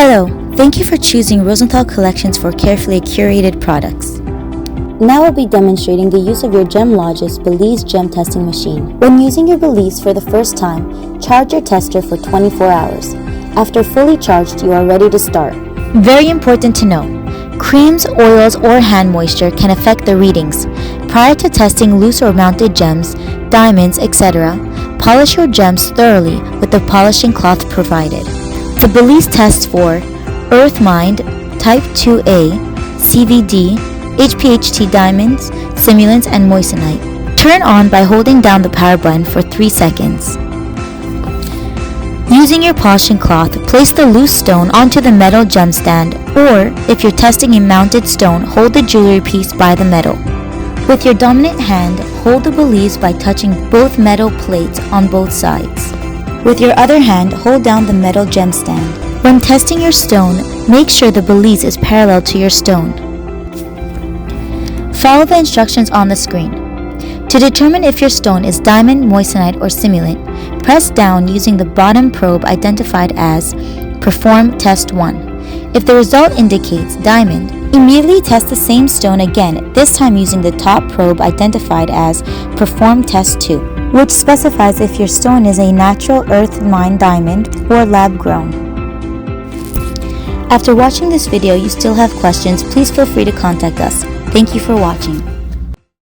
Hello, thank you for choosing Rosenthal Collections for carefully curated products. Now we'll be demonstrating the use of your Gemlogis BELIZE gem testing machine. When using your BELIZE for the first time, charge your tester for 24 hours. After fully charged, you are ready to start. Very important to know, creams, oils, or hand moisture can affect the readings. Prior to testing loose or mounted gems, diamonds, etc., polish your gems thoroughly with the polishing cloth provided. The BELIZE tests for Earth Mind, Type 2A, CVD, HPHT diamonds, Simulant, and Moissanite. Turn on by holding down the power button for 3 seconds. Using your polishing cloth, place the loose stone onto the metal gem stand, or if you're testing a mounted stone, hold the jewelry piece by the metal. With your dominant hand, hold the BELIZE by touching both metal plates on both sides. With your other hand, hold down the metal gem stand. When testing your stone, make sure the BELIZE is parallel to your stone. Follow the instructions on the screen. To determine if your stone is diamond, moissanite, or simulant, press down using the bottom probe identified as Perform Test 1. If the result indicates diamond, immediately test the same stone again, this time using the top probe identified as Perform Test 2, which specifies if your stone is a natural earth mined diamond or lab grown. After watching this video you still have questions, please feel free to contact us. Thank you for watching.